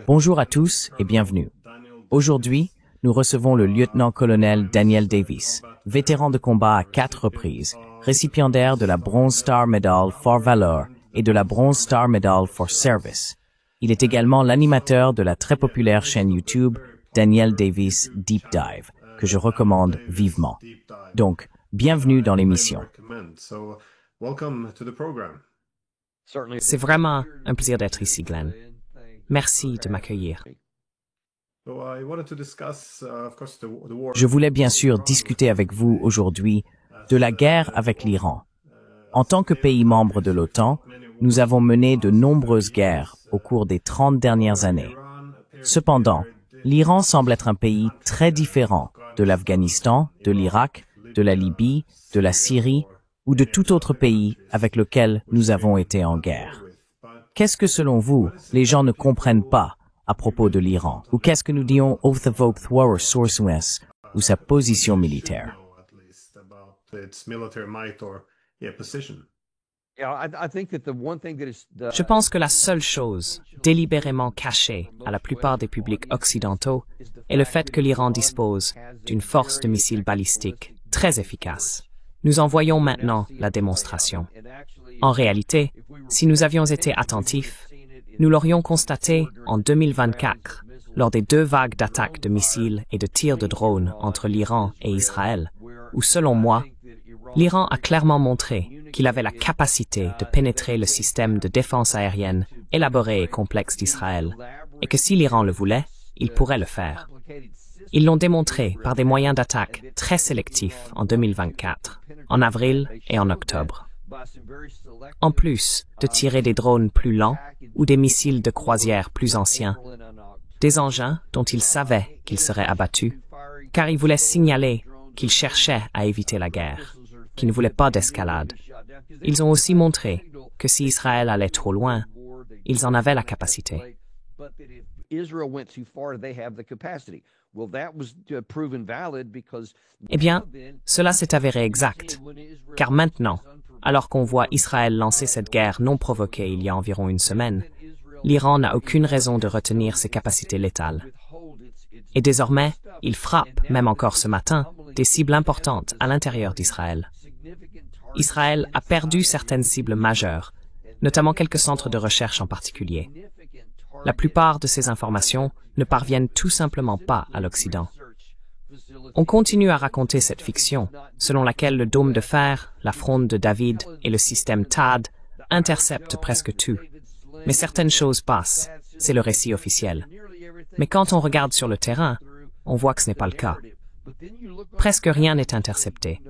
Bonjour à tous et bienvenue. Aujourd'hui, nous recevons le lieutenant-colonel Daniel Davis, vétéran de combat à 4 reprises, récipiendaire de la Bronze Star Medal for Valor et de la Bronze Star Medal for Service. Il est également l'animateur de la très populaire chaîne YouTube Daniel Davis Deep Dive, que je recommande vivement. Donc, bienvenue dans l'émission. C'est vraiment un plaisir d'être ici, Glenn. Merci de m'accueillir. Je voulais bien sûr discuter avec vous aujourd'hui de la guerre avec l'Iran. En tant que pays membre de l'OTAN, nous avons mené de nombreuses guerres au cours des 30 dernières années. Cependant, l'Iran semble être un pays très différent de l'Afghanistan, de l'Irak, de la Libye, de la Syrie ou de tout autre pays avec lequel nous avons été en guerre. Qu'est-ce que selon vous, les gens ne comprennent pas à propos de l'Iran? Ou qu'est-ce que nous disons ou sa position militaire? Je pense que la seule chose délibérément cachée à la plupart des publics occidentaux est le fait que l'Iran dispose d'une force de missiles balistiques très efficace. Nous en voyons maintenant la démonstration. En réalité, si nous avions été attentifs, nous l'aurions constaté en 2024, lors des 2 vagues d'attaques de missiles et de tirs de drones entre l'Iran et Israël, où, selon moi, l'Iran a clairement montré qu'il avait la capacité de pénétrer le système de défense aérienne élaboré et complexe d'Israël, et que si l'Iran le voulait, il pourrait le faire. Ils l'ont démontré par des moyens d'attaque très sélectifs en 2024, en avril et en octobre. En plus de tirer des drones plus lents ou des missiles de croisière plus anciens, des engins dont ils savaient qu'ils seraient abattus, car ils voulaient signaler qu'ils cherchaient à éviter la guerre, qu'ils ne voulaient pas d'escalade. Ils ont aussi montré que si Israël allait trop loin, ils en avaient la capacité. Eh bien, cela s'est avéré exact, car maintenant, alors qu'on voit Israël lancer cette guerre non provoquée il y a environ une semaine, l'Iran n'a aucune raison de retenir ses capacités létales. Et désormais, il frappe, même encore ce matin, des cibles importantes à l'intérieur d'Israël. Israël a perdu certaines cibles majeures, notamment quelques centres de recherche en particulier. La plupart de ces informations ne parviennent tout simplement pas à l'Occident. On continue à raconter cette fiction, selon laquelle le dôme de fer, la fronde de David et le système THAAD interceptent presque tout. Mais certaines choses passent, c'est le récit officiel. Mais quand on regarde sur le terrain, on voit que ce n'est pas le cas. Presque rien n'est intercepté.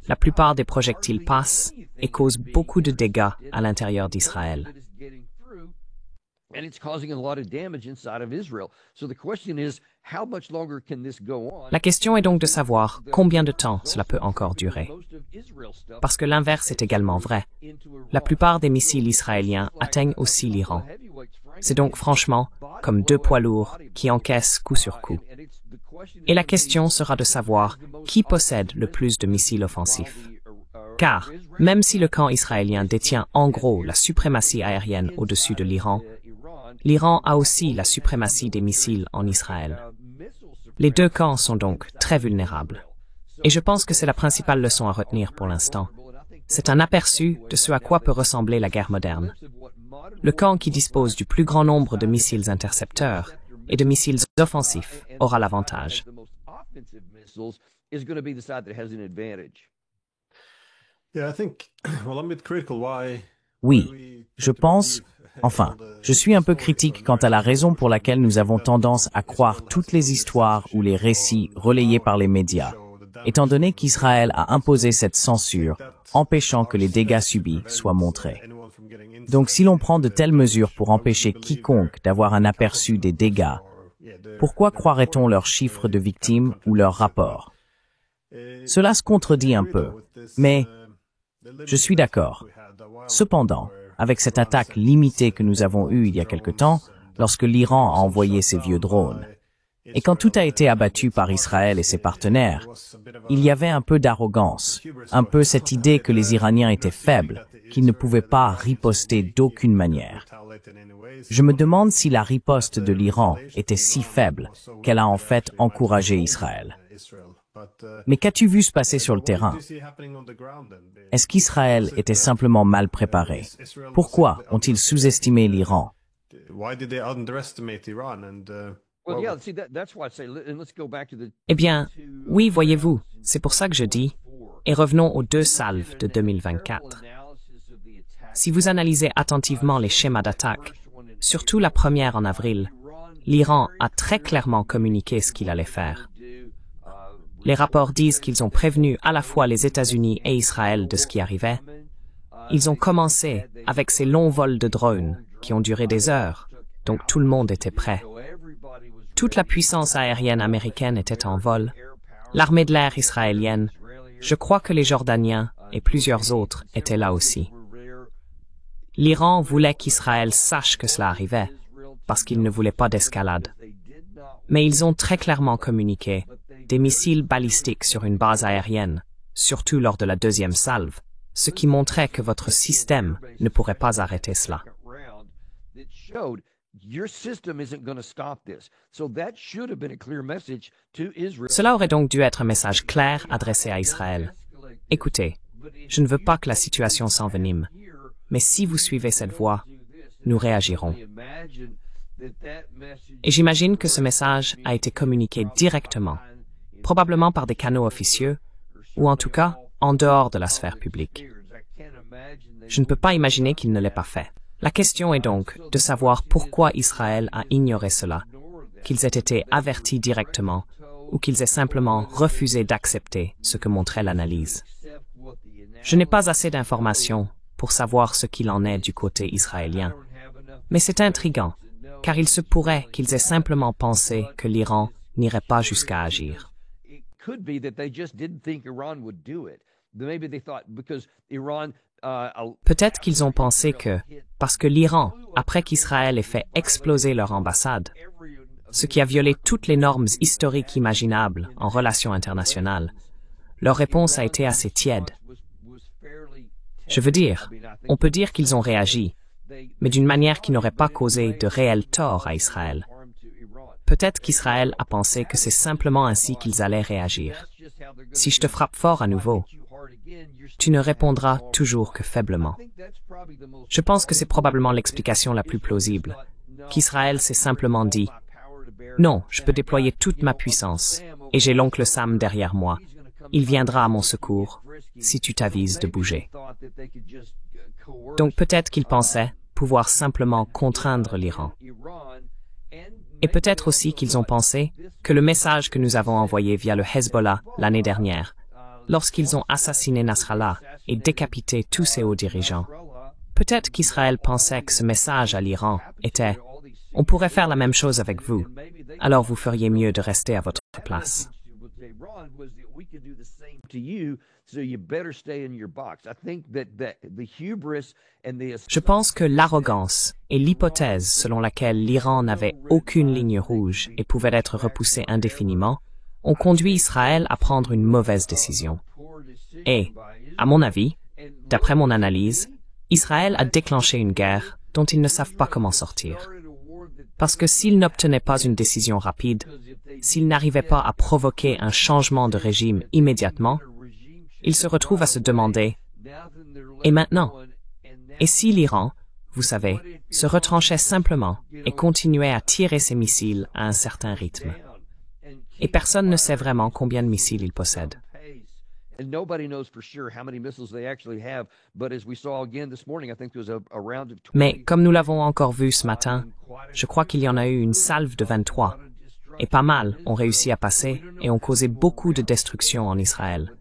La plupart des projectiles passent et causent beaucoup de dégâts à l'intérieur d'Israël. La question est donc de savoir combien de temps cela peut encore durer. Parce que l'inverse est également vrai. La plupart des missiles israéliens atteignent aussi l'Iran. C'est donc franchement comme 2 poids lourds qui encaissent coup sur coup. Et la question sera de savoir qui possède le plus de missiles offensifs. Car, même si le camp israélien détient en gros la suprématie aérienne au-dessus de l'Iran a aussi la suprématie des missiles en Israël. Les 2 camps sont donc très vulnérables. Et je pense que c'est la principale leçon à retenir pour l'instant. C'est un aperçu de ce à quoi peut ressembler la guerre moderne. Le camp qui dispose du plus grand nombre de missiles intercepteurs et de missiles offensifs aura l'avantage. Oui, je pense, je suis un peu critique quant à la raison pour laquelle nous avons tendance à croire toutes les histoires ou les récits relayés par les médias, étant donné qu'Israël a imposé cette censure, empêchant que les dégâts subis soient montrés. Donc si l'on prend de telles mesures pour empêcher quiconque d'avoir un aperçu des dégâts, pourquoi croirait-on leurs chiffres de victimes ou leurs rapports? Cela se contredit un peu, mais je suis d'accord. Cependant, avec cette attaque limitée que nous avons eue il y a quelque temps, lorsque l'Iran a envoyé ses vieux drones, et quand tout a été abattu par Israël et ses partenaires, il y avait un peu d'arrogance, un peu cette idée que les Iraniens étaient faibles, qu'ils ne pouvaient pas riposter d'aucune manière. Je me demande si la riposte de l'Iran était si faible qu'elle a en fait encouragé Israël. Mais qu'as-tu vu se passer sur le terrain? Est-ce qu'Israël était simplement mal préparé? Pourquoi ont-ils sous-estimé l'Iran? Eh bien, oui, voyez-vous, c'est pour ça que je dis, et revenons aux deux salves de 2024. Si vous analysez attentivement les schémas d'attaque, surtout la première en avril, l'Iran a très clairement communiqué ce qu'il allait faire. Les rapports disent qu'ils ont prévenu à la fois les États-Unis et Israël de ce qui arrivait. Ils ont commencé avec ces longs vols de drones qui ont duré des heures, donc tout le monde était prêt. Toute la puissance aérienne américaine était en vol, l'armée de l'air israélienne, je crois que les Jordaniens et plusieurs autres étaient là aussi. L'Iran voulait qu'Israël sache que cela arrivait, parce qu'il ne voulait pas d'escalade. Mais ils ont très clairement communiqué des missiles balistiques sur une base aérienne, surtout lors de la deuxième salve, ce qui montrait que votre système ne pourrait pas arrêter cela. Cela aurait donc dû être un message clair adressé à Israël. Écoutez, je ne veux pas que la situation s'envenime, mais si vous suivez cette voie, nous réagirons. Et j'imagine que ce message a été communiqué directement, probablement par des canaux officieux, ou en tout cas en dehors de la sphère publique. Je ne peux pas imaginer qu'il ne l'ait pas fait. La question est donc de savoir pourquoi Israël a ignoré cela, qu'ils aient été avertis directement, ou qu'ils aient simplement refusé d'accepter ce que montrait l'analyse. Je n'ai pas assez d'informations pour savoir ce qu'il en est du côté israélien. Mais c'est intriguant, car il se pourrait qu'ils aient simplement pensé que l'Iran n'irait pas jusqu'à agir. Peut-être qu'ils ont pensé que, parce que l'Iran, après qu'Israël ait fait exploser leur ambassade, ce qui a violé toutes les normes historiques imaginables en relations internationales, leur réponse a été assez tiède. Je veux dire, on peut dire qu'ils ont réagi, mais d'une manière qui n'aurait pas causé de réel tort à Israël. Peut-être qu'Israël a pensé que c'est simplement ainsi qu'ils allaient réagir. Si je te frappe fort à nouveau, tu ne répondras toujours que faiblement. Je pense que c'est probablement l'explication la plus plausible, qu'Israël s'est simplement dit « Non, je peux déployer toute ma puissance, et j'ai l'oncle Sam derrière moi. Il viendra à mon secours, si tu t'avises de bouger. » Donc peut-être qu'ils pensaient pouvoir simplement contraindre l'Iran. Et peut-être aussi qu'ils ont pensé que le message que nous avons envoyé via le Hezbollah l'année dernière, lorsqu'ils ont assassiné Nasrallah et décapité tous ses hauts dirigeants, peut-être qu'Israël pensait que ce message à l'Iran était « On pourrait faire la même chose avec vous, alors vous feriez mieux de rester à votre place. » Je pense que l'arrogance et l'hypothèse selon laquelle l'Iran n'avait aucune ligne rouge et pouvait être repoussé indéfiniment ont conduit Israël à prendre une mauvaise décision. Et, à mon avis, d'après mon analyse, Israël a déclenché une guerre dont ils ne savent pas comment sortir. Parce que s'ils n'obtenaient pas une décision rapide, s'ils n'arrivaient pas à provoquer un changement de régime immédiatement, ils se retrouvent à se demander « Et maintenant ?» Et si l'Iran, vous savez, se retranchait simplement et continuait à tirer ses missiles à un certain rythme? Et personne ne sait vraiment combien de missiles il possède. Mais comme nous l'avons encore vu ce matin, je crois qu'il y en a eu une salve de 23, et pas mal ont réussi à passer et ont causé beaucoup de destruction en Israël.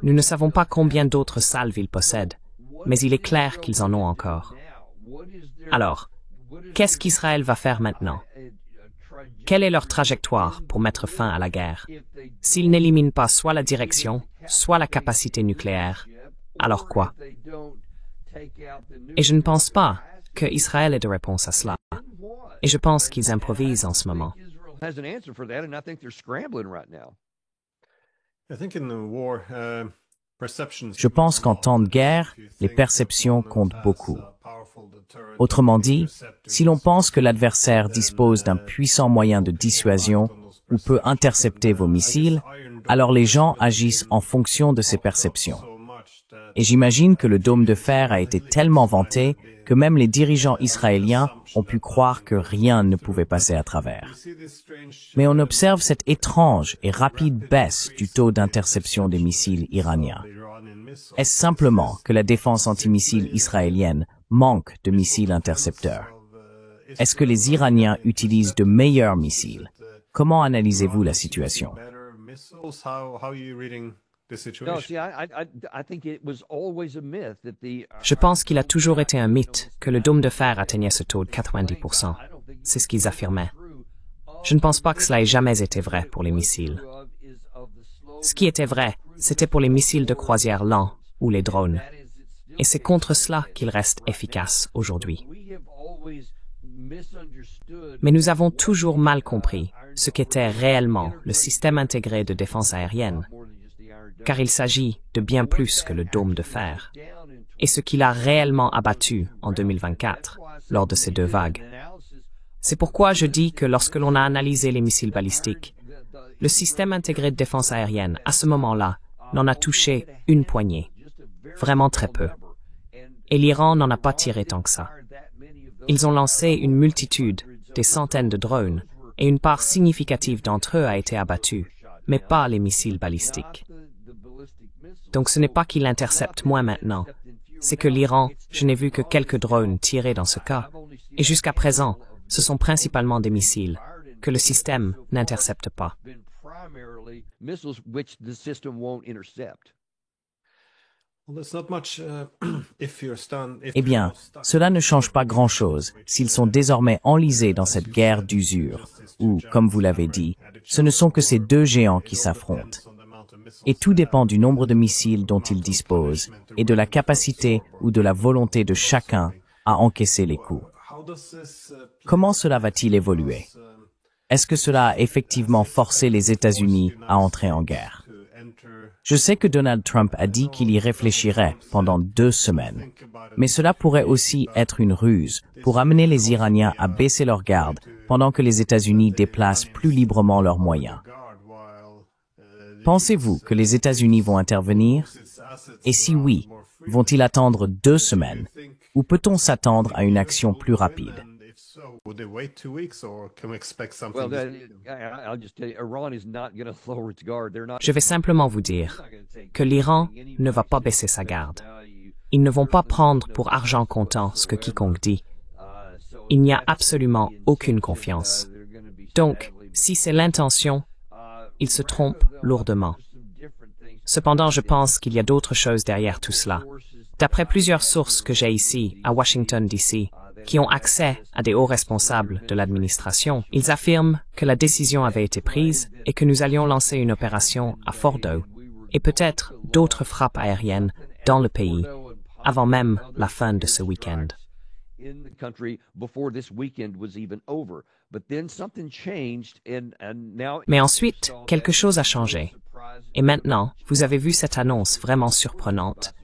Nous ne savons pas combien d'autres salves ils possèdent, mais il est clair qu'ils en ont encore. Alors, qu'est-ce qu'Israël va faire maintenant? Quelle est leur trajectoire pour mettre fin à la guerre? S'ils n'éliminent pas soit la direction, soit la capacité nucléaire, alors quoi? Et je ne pense pas que Israël ait de réponse à cela. Et je pense qu'ils improvisent en ce moment. Je pense qu'en temps de guerre, les perceptions comptent beaucoup. Autrement dit, si l'on pense que l'adversaire dispose d'un puissant moyen de dissuasion ou peut intercepter vos missiles, alors les gens agissent en fonction de ces perceptions. Et j'imagine que le dôme de fer a été tellement vanté que même les dirigeants israéliens ont pu croire que rien ne pouvait passer à travers. Mais on observe cette étrange et rapide baisse du taux d'interception des missiles iraniens. Est-ce simplement que la défense antimissile israélienne manque de missiles intercepteurs? Est-ce que les Iraniens utilisent de meilleurs missiles? Comment analysez-vous la situation? Je pense qu'il a toujours été un mythe que le dôme de fer atteignait ce taux de 90%. C'est ce qu'ils affirmaient. Je ne pense pas que cela ait jamais été vrai pour les missiles. Ce qui était vrai, c'était pour les missiles de croisière lents ou les drones. Et c'est contre cela qu'ils restent efficaces aujourd'hui. Mais nous avons toujours mal compris ce qu'était réellement le système intégré de défense aérienne, car il s'agit de bien plus que le dôme de fer, et ce qu'il a réellement abattu en 2024 lors de ces deux vagues. C'est pourquoi je dis que lorsque l'on a analysé les missiles balistiques, le système intégré de défense aérienne, à ce moment-là, n'en a touché une poignée, vraiment très peu. Et l'Iran n'en a pas tiré tant que ça. Ils ont lancé une multitude, des centaines de drones, et une part significative d'entre eux a été abattue, mais pas les missiles balistiques. Donc ce n'est pas qu'il intercepte moins maintenant, c'est que l'Iran, je n'ai vu que quelques drones tirés dans ce cas, et jusqu'à présent, ce sont principalement des missiles que le système n'intercepte pas. Eh bien, cela ne change pas grand-chose s'ils sont désormais enlisés dans cette guerre d'usure, où, comme vous l'avez dit, ce ne sont que ces deux géants qui s'affrontent. Et tout dépend du nombre de missiles dont ils disposent et de la capacité ou de la volonté de chacun à encaisser les coups. Comment cela va-t-il évoluer? Est-ce que cela a effectivement forcé les États-Unis à entrer en guerre? Je sais que Donald Trump a dit qu'il y réfléchirait pendant 2 semaines, mais cela pourrait aussi être une ruse pour amener les Iraniens à baisser leur garde pendant que les États-Unis déplacent plus librement leurs moyens. Pensez-vous que les États-Unis vont intervenir? Et si oui, vont-ils attendre 2 semaines? Ou peut-on s'attendre à une action plus rapide? Je vais simplement vous dire que l'Iran ne va pas baisser sa garde. Ils ne vont pas prendre pour argent comptant ce que quiconque dit. Il n'y a absolument aucune confiance. Donc, si c'est l'intention, ils se trompent lourdement. Cependant, je pense qu'il y a d'autres choses derrière tout cela. D'après plusieurs sources que j'ai ici, à Washington, D.C., qui ont accès à des hauts responsables de l'administration, ils affirment que la décision avait été prise et que nous allions lancer une opération à Fordo et peut-être d'autres frappes aériennes dans le pays avant même la fin de ce week-end. Mais ensuite, quelque chose a changé. Et maintenant, vous avez vu cette annonce vraiment surprenante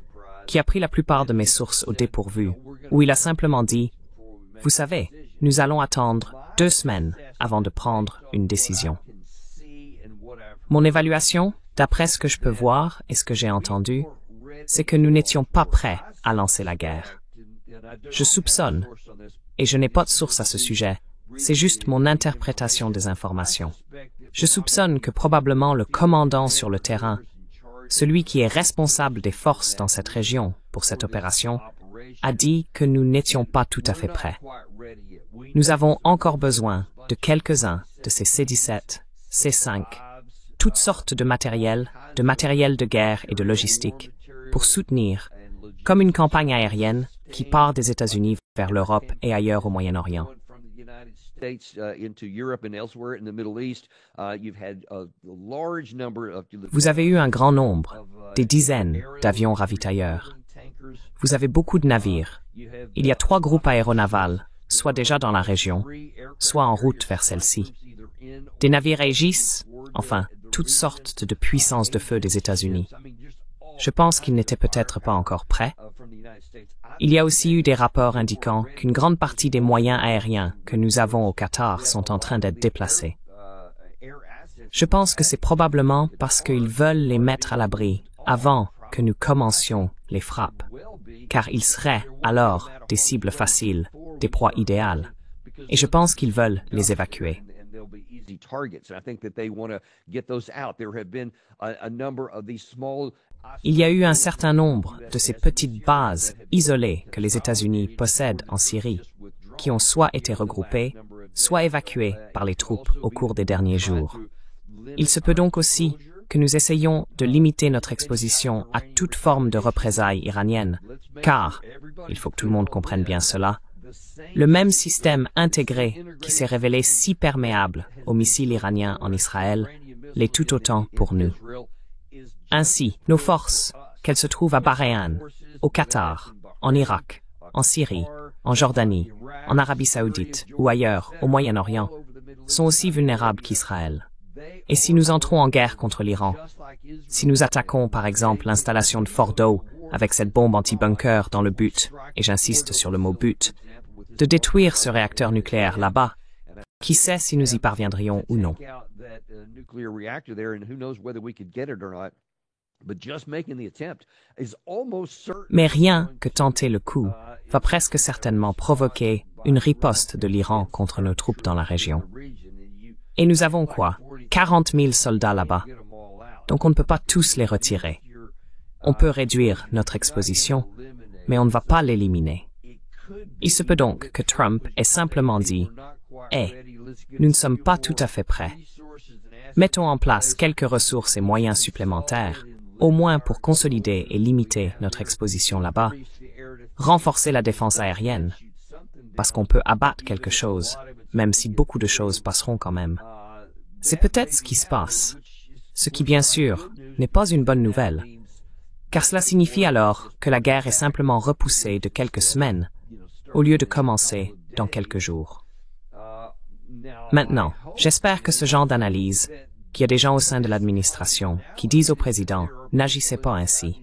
qui a pris la plupart de mes sources au dépourvu, où il a simplement dit « Vous savez, nous allons attendre 2 semaines avant de prendre une décision. » Mon évaluation, d'après ce que je peux voir et ce que j'ai entendu, c'est que nous n'étions pas prêts à lancer la guerre. Je soupçonne, et je n'ai pas de source à ce sujet, c'est juste mon interprétation des informations. Je soupçonne que probablement le commandant sur le terrain, celui qui est responsable des forces dans cette région pour cette opération, a dit que nous n'étions pas tout à fait prêts. Nous avons encore besoin de quelques-uns de ces C-17, C-5, toutes sortes de matériel de guerre et de logistique, pour soutenir, comme une campagne aérienne qui part des États-Unis vers l'Europe et ailleurs au Moyen-Orient. Vous avez eu un grand nombre, des dizaines d'avions ravitailleurs. Vous avez beaucoup de navires. Il y a 3 groupes aéronavals, soit déjà dans la région, soit en route vers celle-ci. Des navires Aegis, enfin, toutes sortes de puissances de feu des États-Unis. Je pense qu'ils n'étaient peut-être pas encore prêts. Il y a aussi eu des rapports indiquant qu'une grande partie des moyens aériens que nous avons au Qatar sont en train d'être déplacés. Je pense que c'est probablement parce qu'ils veulent les mettre à l'abri avant que nous commencions les frappes, car ils seraient alors des cibles faciles, des proies idéales. Et je pense qu'ils veulent les évacuer. Il y a eu un certain nombre de ces petites bases isolées que les États-Unis possèdent en Syrie, qui ont soit été regroupées, soit évacuées par les troupes au cours des derniers jours. Il se peut donc aussi que nous essayions de limiter notre exposition à toute forme de représailles iraniennes, car, il faut que tout le monde comprenne bien cela, le même système intégré qui s'est révélé si perméable aux missiles iraniens en Israël l'est tout autant pour nous. Ainsi, nos forces, qu'elles se trouvent à Bahreïn, au Qatar, en Irak, en Syrie, en Jordanie, en Arabie Saoudite ou ailleurs, au Moyen-Orient, sont aussi vulnérables qu'Israël. Et si nous entrons en guerre contre l'Iran, si nous attaquons par exemple l'installation de Fordow avec cette bombe anti-bunker dans le but, et j'insiste sur le mot but, de détruire ce réacteur nucléaire là-bas, qui sait si nous y parviendrions ou non. Mais rien que tenter le coup va presque certainement provoquer une riposte de l'Iran contre nos troupes dans la région. Et nous avons quoi? 40 000 soldats là-bas. Donc on ne peut pas tous les retirer. On peut réduire notre exposition, mais on ne va pas l'éliminer. Il se peut donc que Trump ait simplement dit « Hey, nous ne sommes pas tout à fait prêts. Mettons en place quelques ressources et moyens supplémentaires, au moins pour consolider et limiter notre exposition là-bas, renforcer la défense aérienne, parce qu'on peut abattre quelque chose, même si beaucoup de choses passeront quand même. » C'est peut-être ce qui se passe, ce qui bien sûr n'est pas une bonne nouvelle, car cela signifie alors que la guerre est simplement repoussée de quelques semaines, au lieu de commencer dans quelques jours. Maintenant, j'espère que ce genre d'analyse, qu'il y a des gens au sein de l'administration qui disent au président « n'agissez pas ainsi ».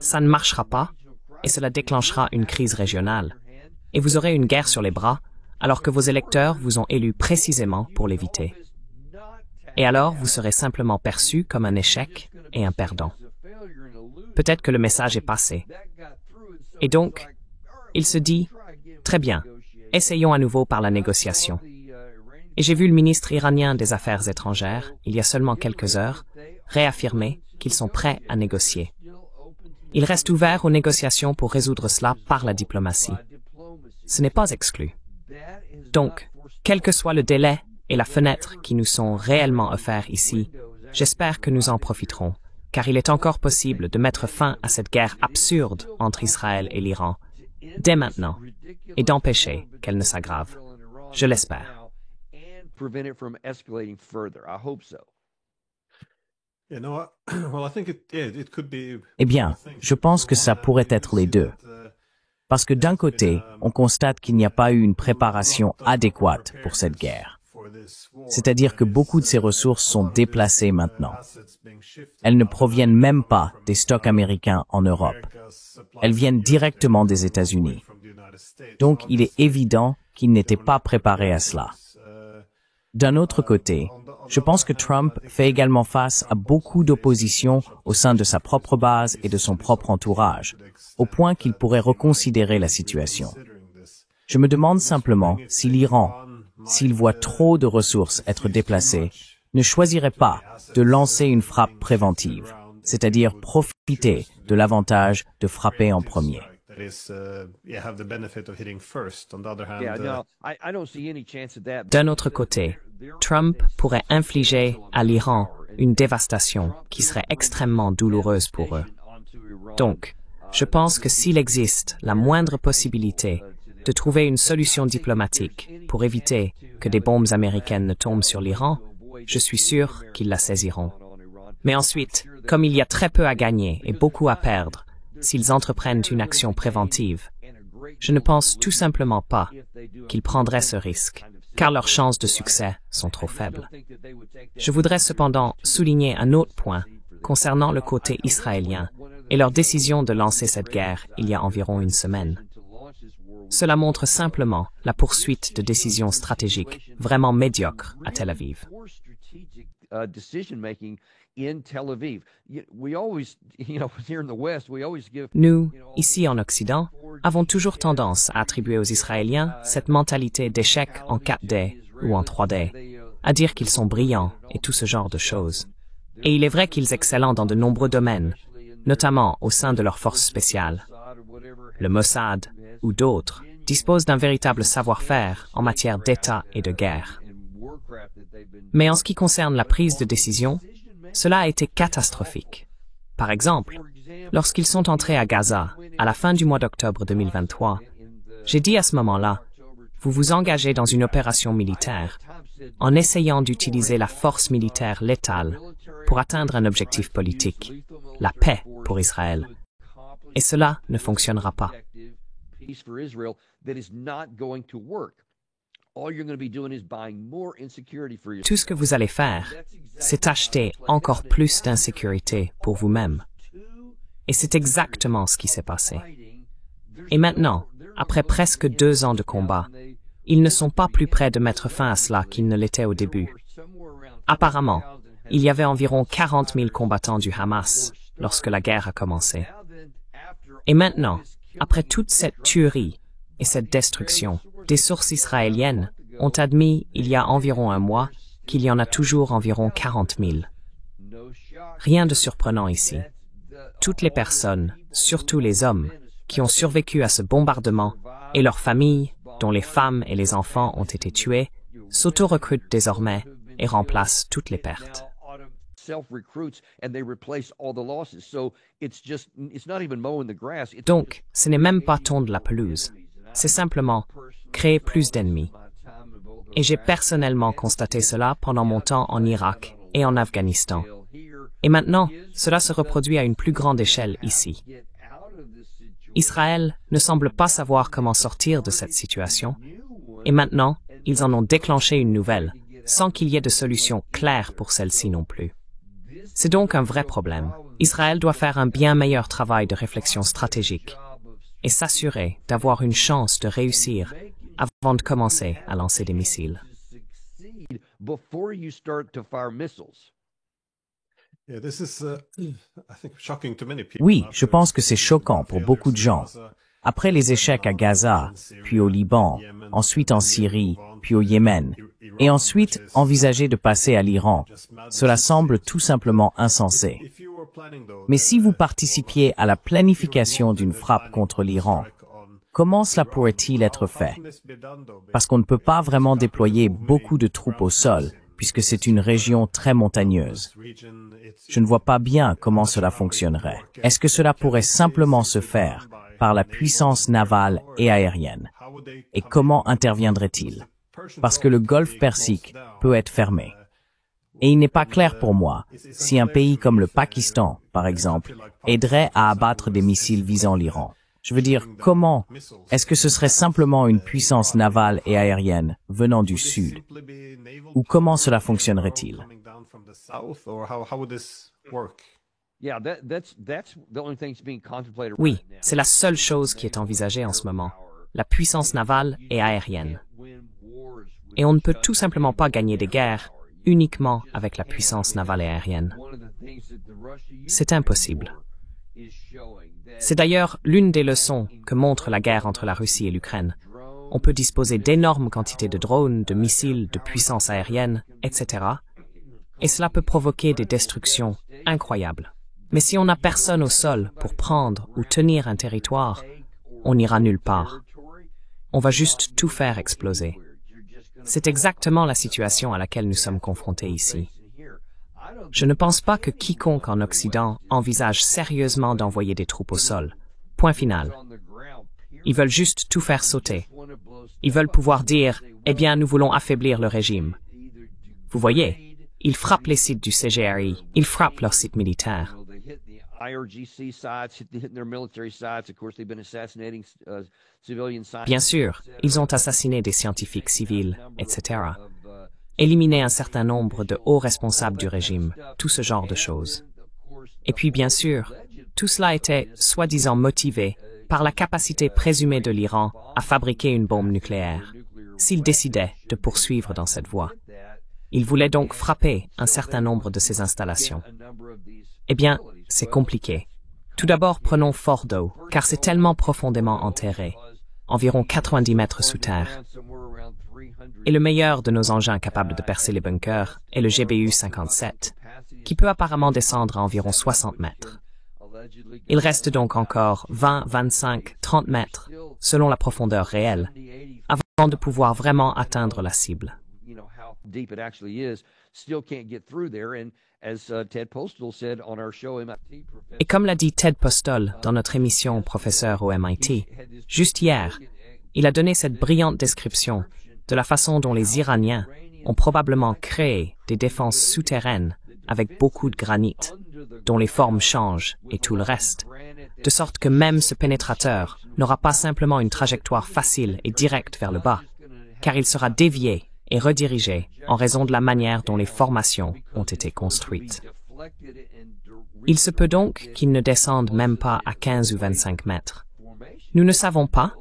Ça ne marchera pas et cela déclenchera une crise régionale. Et vous aurez une guerre sur les bras alors que vos électeurs vous ont élu précisément pour l'éviter. Et alors vous serez simplement perçu comme un échec et un perdant. Peut-être que le message est passé. Et donc, il se dit « Très bien, essayons à nouveau par la négociation ». Et j'ai vu le ministre iranien des Affaires étrangères, il y a seulement quelques heures, réaffirmer qu'ils sont prêts à négocier. Ils restent ouverts aux négociations pour résoudre cela par la diplomatie. Ce n'est pas exclu. Donc, quel que soit le délai et la fenêtre qui nous sont réellement offerts ici, j'espère que nous en profiterons, car il est encore possible de mettre fin à cette guerre absurde entre Israël et l'Iran, dès maintenant, et d'empêcher qu'elle ne s'aggrave. Je l'espère. Eh bien, je pense que ça pourrait être les deux. Parce que d'un côté, on constate qu'il n'y a pas eu une préparation adéquate pour cette guerre. C'est-à-dire que beaucoup de ces ressources sont déplacées maintenant. Elles ne proviennent même pas des stocks américains en Europe. Elles viennent directement des États-Unis. Donc, il est évident qu'ils n'étaient pas préparés à cela. D'un autre côté, je pense que Trump fait également face à beaucoup d'opposition au sein de sa propre base et de son propre entourage, au point qu'il pourrait reconsidérer la situation. Je me demande simplement si l'Iran, s'il voit trop de ressources être déplacées, ne choisirait pas de lancer une frappe préventive, c'est-à-dire profiter de l'avantage de frapper en premier. D'un autre côté, Trump pourrait infliger à l'Iran une dévastation qui serait extrêmement douloureuse pour eux. Donc, je pense que s'il existe la moindre possibilité de trouver une solution diplomatique pour éviter que des bombes américaines ne tombent sur l'Iran, je suis sûr qu'ils la saisiront. Mais ensuite, comme il y a très peu à gagner et beaucoup à perdre, s'ils entreprennent une action préventive, je ne pense tout simplement pas qu'ils prendraient ce risque, car leurs chances de succès sont trop faibles. Je voudrais cependant souligner un autre point concernant le côté israélien et leur décision de lancer cette guerre il y a environ une semaine. Cela montre simplement la poursuite de décisions stratégiques vraiment médiocres à Tel Aviv. Nous, ici en Occident, avons toujours tendance à attribuer aux Israéliens cette mentalité d'échec en 4D ou en 3D, à dire qu'ils sont brillants et tout ce genre de choses. Et il est vrai qu'ils excellent dans de nombreux domaines, notamment au sein de leurs forces spéciales. Le Mossad ou d'autres disposent d'un véritable savoir-faire en matière d'État et de guerre. Mais en ce qui concerne la prise de décision, cela a été catastrophique. Par exemple, lorsqu'ils sont entrés à Gaza, à la fin du mois d'octobre 2023, j'ai dit à ce moment-là, vous vous engagez dans une opération militaire en essayant d'utiliser la force militaire létale pour atteindre un objectif politique, la paix pour Israël. Et cela ne fonctionnera pas. Tout ce que vous allez faire, c'est acheter encore plus d'insécurité pour vous-même. Et c'est exactement ce qui s'est passé. Et maintenant, après presque 2 ans de combat, ils ne sont pas plus près de mettre fin à cela qu'ils ne l'étaient au début. Apparemment, il y avait environ 40 000 combattants du Hamas lorsque la guerre a commencé. Et maintenant, après toute cette tuerie et cette destruction, des sources israéliennes ont admis il y a environ un mois qu'il y en a toujours environ 40 000. Rien de surprenant ici. Toutes les personnes, surtout les hommes, qui ont survécu à ce bombardement et leurs familles, dont les femmes et les enfants ont été tués, s'auto-recrutent désormais et remplacent toutes les pertes. Donc, ce n'est même pas tondre la pelouse. C'est simplement créer plus d'ennemis. Et j'ai personnellement constaté cela pendant mon temps en Irak et en Afghanistan. Et maintenant, cela se reproduit à une plus grande échelle ici. Israël ne semble pas savoir comment sortir de cette situation, et maintenant, ils en ont déclenché une nouvelle, sans qu'il y ait de solution claire pour celle-ci non plus. C'est donc un vrai problème. Israël doit faire un bien meilleur travail de réflexion stratégique et s'assurer d'avoir une chance de réussir avant de commencer à lancer des missiles. Oui, je pense que c'est choquant pour beaucoup de gens. Après les échecs à Gaza, puis au Liban, ensuite en Syrie, puis au Yémen, et ensuite envisager de passer à l'Iran, cela semble tout simplement insensé. Mais si vous participiez à la planification d'une frappe contre l'Iran, comment cela pourrait-il être fait? Parce qu'on ne peut pas vraiment déployer beaucoup de troupes au sol, puisque c'est une région très montagneuse. Je ne vois pas bien comment cela fonctionnerait. Est-ce que cela pourrait simplement se faire par la puissance navale et aérienne? Et comment interviendrait-il? Parce que le golfe Persique peut être fermé. Et il n'est pas clair pour moi si un pays comme le Pakistan, par exemple, aiderait à abattre des missiles visant l'Iran. Je veux dire, comment? Est-ce que ce serait simplement une puissance navale et aérienne venant du Sud? Ou comment cela fonctionnerait-il? Oui, c'est la seule chose qui est envisagée en ce moment, la puissance navale et aérienne. Et on ne peut tout simplement pas gagner des guerres uniquement avec la puissance navale et aérienne. C'est impossible. C'est d'ailleurs l'une des leçons que montre la guerre entre la Russie et l'Ukraine. On peut disposer d'énormes quantités de drones, de missiles, de puissance aérienne, etc. Et cela peut provoquer des destructions incroyables. Mais si on n'a personne au sol pour prendre ou tenir un territoire, on n'ira nulle part. On va juste tout faire exploser. C'est exactement la situation à laquelle nous sommes confrontés ici. Je ne pense pas que quiconque en Occident envisage sérieusement d'envoyer des troupes au sol. Point final. Ils veulent juste tout faire sauter. Ils veulent pouvoir dire, eh bien, nous voulons affaiblir le régime. Vous voyez, ils frappent les sites du CGRI, ils frappent leurs sites militaires. Bien sûr, ils ont assassiné des scientifiques civils, etc. Éliminé un certain nombre de hauts responsables du régime, tout ce genre de choses. Et puis bien sûr, tout cela était soi-disant motivé par la capacité présumée de l'Iran à fabriquer une bombe nucléaire, s'il décidait de poursuivre dans cette voie. Il voulait donc frapper un certain nombre de ces installations. Eh bien, c'est compliqué. Tout d'abord, prenons Fordo, car c'est tellement profondément enterré, environ 90 mètres sous terre. Et le meilleur de nos engins capables de percer les bunkers est le GBU-57, qui peut apparemment descendre à environ 60 mètres. Il reste donc encore 20, 25, 30 mètres, selon la profondeur réelle, avant de pouvoir vraiment atteindre la cible. Et comme l'a dit Ted Postol dans notre émission Professeur au MIT, juste hier, il a donné cette brillante description de la façon dont les Iraniens ont probablement créé des défenses souterraines avec beaucoup de granit, dont les formes changent et tout le reste, de sorte que même ce pénétrateur n'aura pas simplement une trajectoire facile et directe vers le bas, car il sera dévié et redirigé en raison de la manière dont les formations ont été construites. Il se peut donc qu'il ne descende même pas à 15 ou 25 mètres. Nous ne savons pas,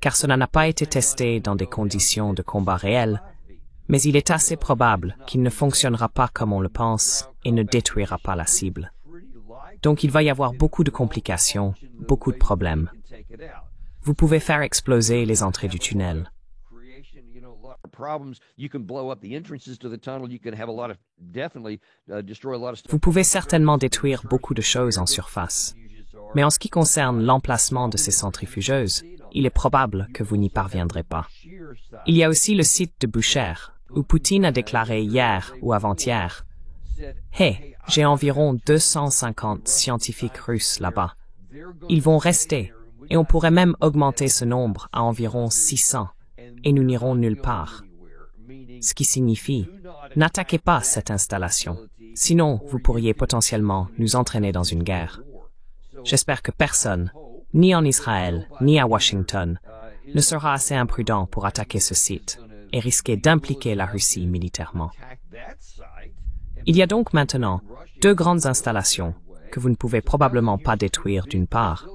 car cela n'a pas été testé dans des conditions de combat réelles, mais il est assez probable qu'il ne fonctionnera pas comme on le pense et ne détruira pas la cible. Donc il va y avoir beaucoup de complications, beaucoup de problèmes. Vous pouvez faire exploser les entrées du tunnel. Vous pouvez certainement détruire beaucoup de choses en surface. Mais en ce qui concerne l'emplacement de ces centrifugeuses, il est probable que vous n'y parviendrez pas. Il y a aussi le site de Bushehr, où Poutine a déclaré hier ou avant-hier « Hey, j'ai environ 250 scientifiques russes là-bas. Ils vont rester, et on pourrait même augmenter ce nombre à environ 600, et nous n'irons nulle part. » Ce qui signifie « N'attaquez pas cette installation, sinon vous pourriez potentiellement nous entraîner dans une guerre. » J'espère que personne, ni en Israël, ni à Washington, ne sera assez imprudent pour attaquer ce site et risquer d'impliquer la Russie militairement. Il y a donc maintenant deux grandes installations que vous ne pouvez probablement pas détruire d'une part,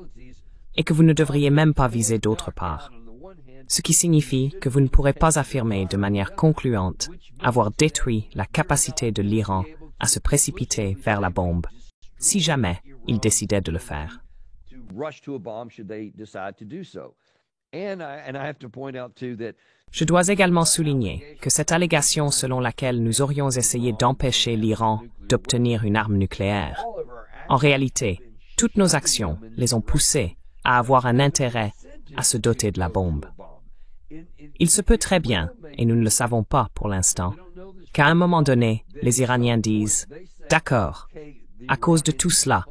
et que vous ne devriez même pas viser d'autre part. Ce qui signifie que vous ne pourrez pas affirmer de manière concluante avoir détruit la capacité de l'Iran à se précipiter vers la bombe, si jamais il décidait de le faire. Je dois également souligner que cette allégation selon laquelle nous aurions essayé d'empêcher l'Iran d'obtenir une arme nucléaire, en réalité, toutes nos actions les ont poussés à avoir un intérêt à se doter de la bombe. Il se peut très bien, et nous ne le savons pas pour l'instant, qu'à un moment donné, les Iraniens disent « D'accord, à cause de tout cela,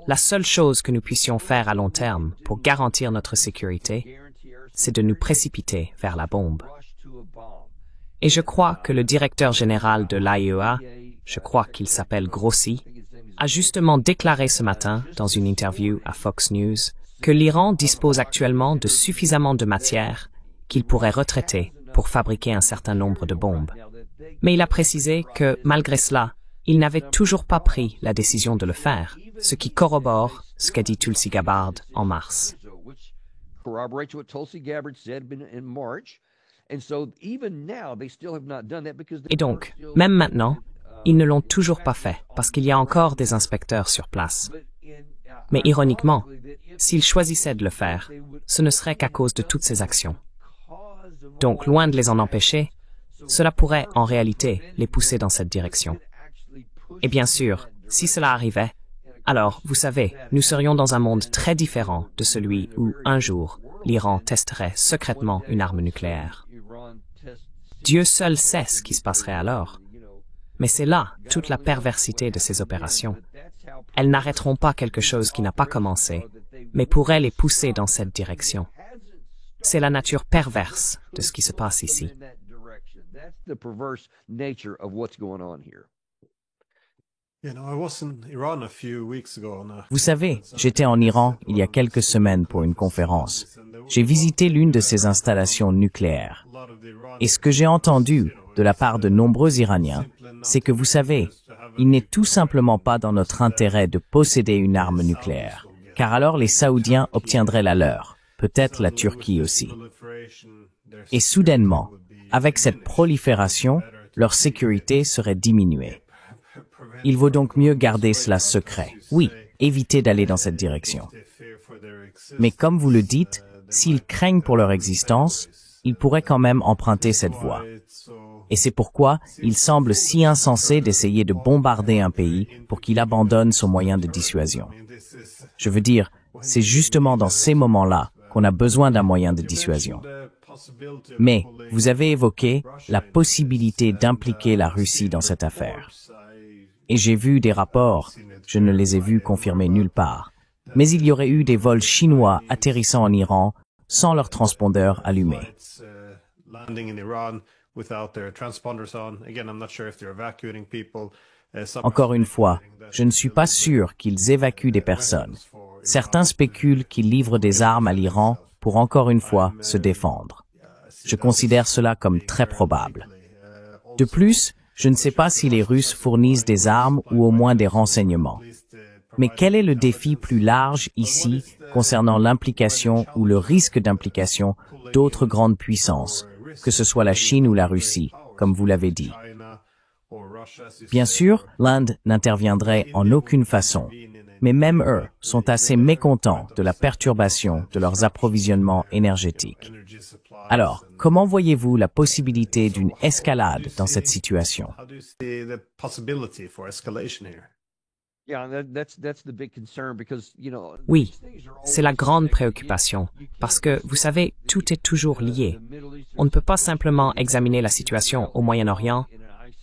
la seule chose que nous puissions faire à long terme pour garantir notre sécurité, c'est de nous précipiter vers la bombe. » Et je crois que le directeur général de l'AIEA, je crois qu'il s'appelle Grossi, a justement déclaré ce matin, dans une interview à Fox News, que l'Iran dispose actuellement de suffisamment de matière qu'il pourrait retraiter pour fabriquer un certain nombre de bombes. Mais il a précisé que, malgré cela, il n'avait toujours pas pris la décision de le faire, ce qui corrobore ce qu'a dit Tulsi Gabbard en mars. Et donc, même maintenant, ils ne l'ont toujours pas fait parce qu'il y a encore des inspecteurs sur place. Mais ironiquement, s'ils choisissaient de le faire, ce ne serait qu'à cause de toutes ces actions. Donc, loin de les en empêcher, cela pourrait, en réalité, les pousser dans cette direction. Et bien sûr, si cela arrivait, alors, vous savez, nous serions dans un monde très différent de celui où, un jour, l'Iran testerait secrètement une arme nucléaire. Dieu seul sait ce qui se passerait alors. Mais c'est là toute la perversité de ces opérations. Elles n'arrêteront pas quelque chose qui n'a pas commencé, mais pourraient les pousser dans cette direction. C'est la nature perverse de ce qui se passe ici. Vous savez, j'étais en Iran il y a quelques semaines pour une conférence. J'ai visité l'une de ces installations nucléaires. Et ce que j'ai entendu de la part de nombreux Iraniens, c'est que vous savez, il n'est tout simplement pas dans notre intérêt de posséder une arme nucléaire, car alors les Saoudiens obtiendraient la leur, peut-être la Turquie aussi. Et soudainement, avec cette prolifération, leur sécurité serait diminuée. Il vaut donc mieux garder cela secret. Oui, éviter d'aller dans cette direction. Mais comme vous le dites, s'ils craignent pour leur existence, ils pourraient quand même emprunter cette voie. Et c'est pourquoi il semble si insensé d'essayer de bombarder un pays pour qu'il abandonne son moyen de dissuasion. Je veux dire, c'est justement dans ces moments-là qu'on a besoin d'un moyen de dissuasion. Mais vous avez évoqué la possibilité d'impliquer la Russie dans cette affaire. Et j'ai vu des rapports, je ne les ai vus confirmés nulle part, mais il y aurait eu des vols chinois atterrissant en Iran sans leur transpondeur allumé. Encore une fois, je ne suis pas sûr qu'ils évacuent des personnes. Certains spéculent qu'ils livrent des armes à l'Iran pour encore une fois se défendre. Je considère cela comme très probable. De plus, je ne sais pas si les Russes fournissent des armes ou au moins des renseignements. Mais quel est le défi plus large ici concernant l'implication ou le risque d'implication d'autres grandes puissances, que ce soit la Chine ou la Russie, comme vous l'avez dit? Bien sûr, l'Inde n'interviendrait en aucune façon, mais même eux sont assez mécontents de la perturbation de leurs approvisionnements énergétiques. Alors, comment voyez-vous la possibilité d'une escalade dans cette situation? Oui, c'est la grande préoccupation, parce que, vous savez, tout est toujours lié. On ne peut pas simplement examiner la situation au Moyen-Orient,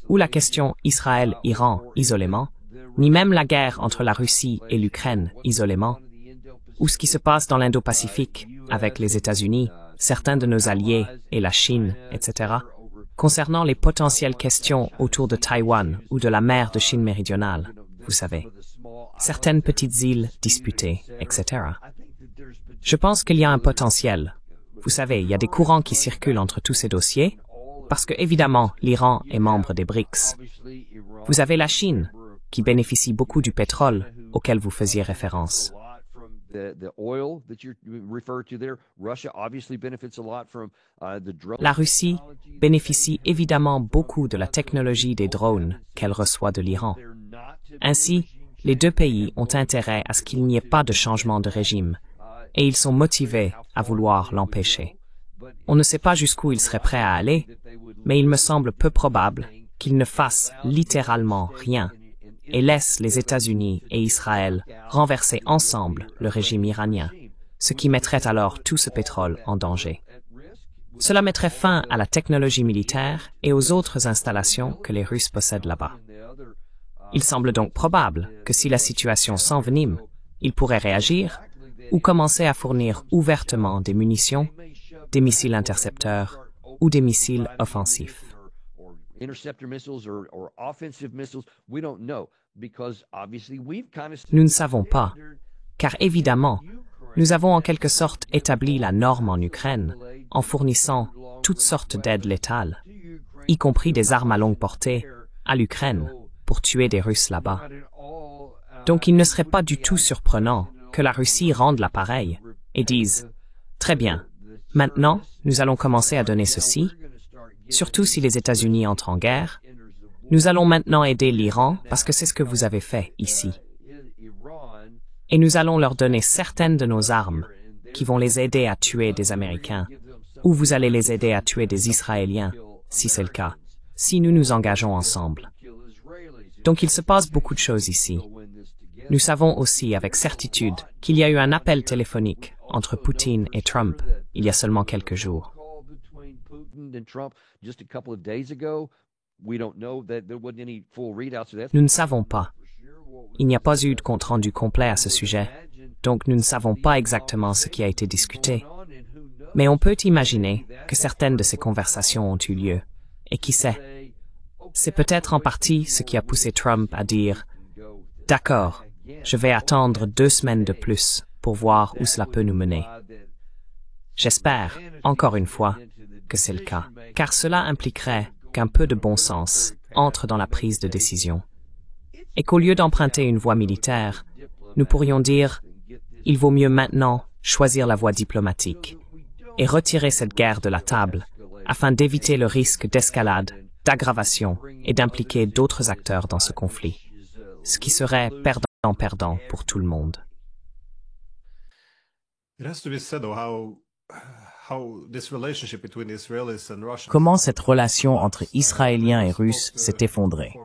ou la question Israël-Iran isolément, ni même la guerre entre la Russie et l'Ukraine isolément, ou ce qui se passe dans l'Indo-Pacifique avec les États-Unis, certains de nos alliés et la Chine, etc., concernant les potentielles questions autour de Taïwan ou de la mer de Chine méridionale, vous savez, certaines petites îles disputées, etc. Je pense qu'il y a un potentiel. Vous savez, il y a des courants qui circulent entre tous ces dossiers, parce que, évidemment, l'Iran est membre des BRICS. Vous avez la Chine, qui bénéficie beaucoup du pétrole auquel vous faisiez référence. La Russie bénéficie évidemment beaucoup de la technologie des drones qu'elle reçoit de l'Iran. Ainsi, les deux pays ont intérêt à ce qu'il n'y ait pas de changement de régime, et ils sont motivés à vouloir l'empêcher. On ne sait pas jusqu'où ils seraient prêts à aller, mais il me semble peu probable qu'ils ne fassent littéralement rien et laissent les États-Unis et Israël renverser ensemble le régime iranien, ce qui mettrait alors tout ce pétrole en danger. Cela mettrait fin à la technologie militaire et aux autres installations que les Russes possèdent là-bas. Il semble donc probable que si la situation s'envenime, ils pourraient réagir ou commencer à fournir ouvertement des munitions, des missiles intercepteurs ou des missiles offensifs. Nous ne savons pas, car évidemment, nous avons en quelque sorte établi la norme en Ukraine en fournissant toutes sortes d'aides létales, y compris des armes à longue portée, à l'Ukraine, pour tuer des Russes là-bas. Donc il ne serait pas du tout surprenant que la Russie rende l'appareil et dise « Très bien, maintenant, nous allons commencer à donner ceci, surtout si les États-Unis entrent en guerre. Nous allons maintenant aider l'Iran parce que c'est ce que vous avez fait ici. Et nous allons leur donner certaines de nos armes qui vont les aider à tuer des Américains, ou vous allez les aider à tuer des Israéliens, si c'est le cas, si nous nous engageons ensemble. Donc il se passe beaucoup de choses ici. Nous savons aussi avec certitude qu'il y a eu un appel téléphonique entre Poutine et Trump il y a seulement quelques jours. Nous ne savons pas. Il n'y a pas eu de compte-rendu complet à ce sujet, donc nous ne savons pas exactement ce qui a été discuté. Mais on peut imaginer que certaines de ces conversations ont eu lieu. Et qui sait? C'est peut-être en partie ce qui a poussé Trump à dire « D'accord, je vais attendre 2 semaines de plus pour voir où cela peut nous mener. J'espère, encore une fois, que c'est le cas, car cela impliquerait qu'un peu de bon sens entre dans la prise de décision. Et qu'au lieu d'emprunter une voie militaire, nous pourrions dire « il vaut mieux maintenant choisir la voie diplomatique et retirer cette guerre de la table afin d'éviter le risque d'escalade, d'aggravation et d'impliquer d'autres acteurs dans ce conflit, ce qui serait perdant-perdant pour tout le monde. » Comment cette relation entre Israéliens et Russes s'est effondrée.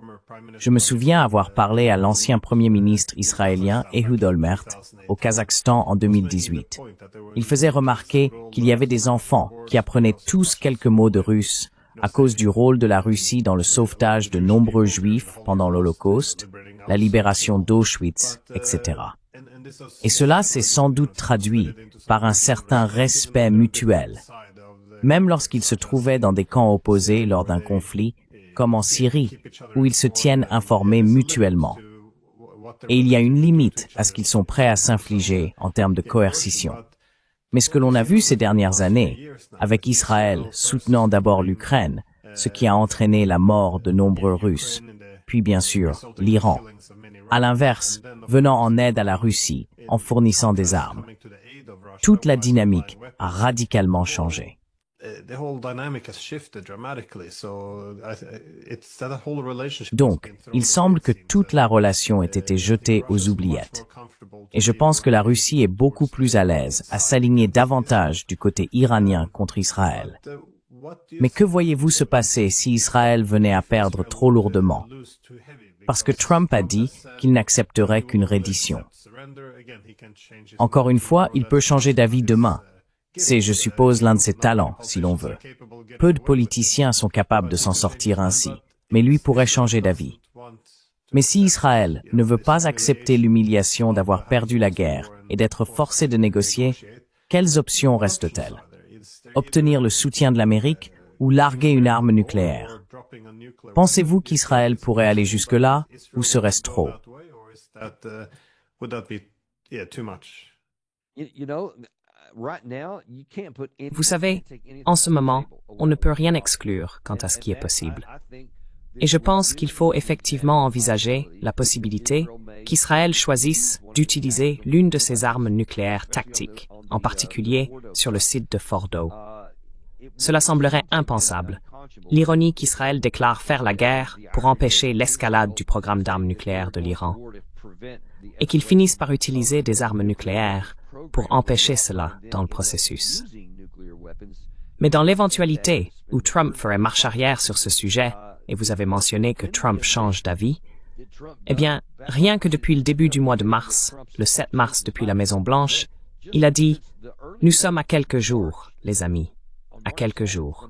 Je me souviens avoir parlé à l'ancien Premier ministre israélien Ehud Olmert au Kazakhstan en 2018. Il faisait remarquer qu'il y avait des enfants qui apprenaient tous quelques mots de russe à cause du rôle de la Russie dans le sauvetage de nombreux Juifs pendant l'Holocauste, la libération d'Auschwitz, etc. Et cela s'est sans doute traduit par un certain respect mutuel, même lorsqu'ils se trouvaient dans des camps opposés lors d'un conflit, comme en Syrie, où ils se tiennent informés mutuellement. Et il y a une limite à ce qu'ils sont prêts à s'infliger en termes de coercition. Mais ce que l'on a vu ces dernières années, avec Israël soutenant d'abord l'Ukraine, ce qui a entraîné la mort de nombreux Russes, puis bien sûr l'Iran, à l'inverse, venant en aide à la Russie en fournissant des armes. Toute la dynamique a radicalement changé. Donc, il semble que toute la relation ait été jetée aux oubliettes. Et je pense que la Russie est beaucoup plus à l'aise à s'aligner davantage du côté iranien contre Israël. Mais que voyez-vous se passer si Israël venait à perdre trop lourdement? Parce que Trump a dit qu'il n'accepterait qu'une reddition. Encore une fois, il peut changer d'avis demain. C'est, je suppose, l'un de ses talents, si l'on veut. Peu de politiciens sont capables de s'en sortir ainsi, mais lui pourrait changer d'avis. Mais si Israël ne veut pas accepter l'humiliation d'avoir perdu la guerre et d'être forcé de négocier, quelles options restent-elles? Obtenir le soutien de l'Amérique ou larguer une arme nucléaire? Pensez-vous qu'Israël pourrait aller jusque-là, ou serait-ce trop? Vous savez, en ce moment, on ne peut rien exclure quant à ce qui est possible. Et je pense qu'il faut effectivement envisager la possibilité qu'Israël choisisse d'utiliser l'une de ses armes nucléaires tactiques, en particulier sur le site de Fordo. Cela semblerait impensable. L'ironie qu'Israël déclare faire la guerre pour empêcher l'escalade du programme d'armes nucléaires de l'Iran, et qu'il finisse par utiliser des armes nucléaires pour empêcher cela dans le processus. Mais dans l'éventualité où Trump ferait marche arrière sur ce sujet, et vous avez mentionné que Trump change d'avis, eh bien, rien que depuis le début du mois de mars, le 7 mars depuis la Maison-Blanche, il a dit « Nous sommes à quelques jours, les amis, à quelques jours. »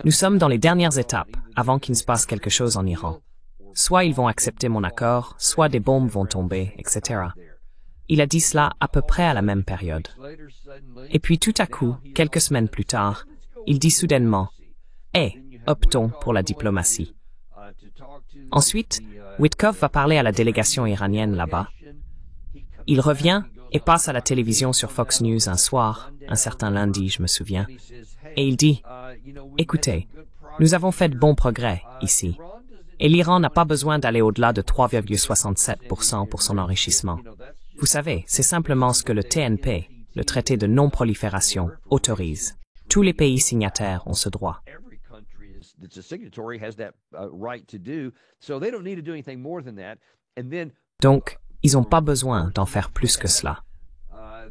Nous sommes dans les dernières étapes avant qu'il ne se passe quelque chose en Iran. Soit ils vont accepter mon accord, soit des bombes vont tomber, etc. Il a dit cela à peu près à la même période. Et puis tout à coup, quelques semaines plus tard, il dit soudainement « optons pour la diplomatie. » Ensuite, Witkoff va parler à la délégation iranienne là-bas. Il revient et passe à la télévision sur Fox News un soir, un certain lundi, je me souviens, et il dit « Écoutez, nous avons fait de bons progrès ici, et l'Iran n'a pas besoin d'aller au-delà de 3,67% pour son enrichissement. Vous savez, c'est simplement ce que le TNP, le traité de non-prolifération, autorise. Tous les pays signataires ont ce droit. » Donc, ils n'ont pas besoin d'en faire plus que cela.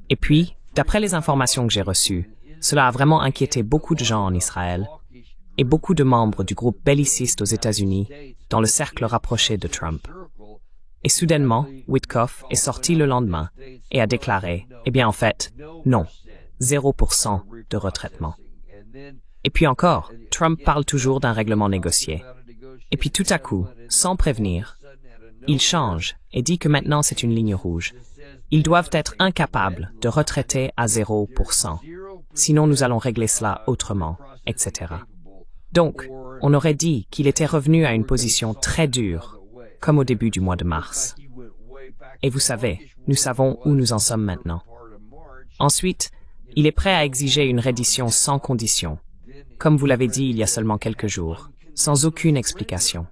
Et puis, d'après les informations que j'ai reçues, cela a vraiment inquiété beaucoup de gens en Israël et beaucoup de membres du groupe belliciste aux États-Unis dans le cercle rapproché de Trump. Et soudainement, Witkoff est sorti le lendemain et a déclaré, eh bien en fait, non, 0% de retraitement. Et puis encore, Trump parle toujours d'un règlement négocié. Et puis tout à coup, sans prévenir, il change et dit que maintenant c'est une ligne rouge. Ils doivent être incapables de retraiter à 0%. Sinon nous allons régler cela autrement, etc. Donc, on aurait dit qu'il était revenu à une position très dure, comme au début du mois de mars. Et vous savez, nous savons où nous en sommes maintenant. Ensuite, il est prêt à exiger une reddition sans condition, comme vous l'avez dit il y a seulement quelques jours, sans aucune explication.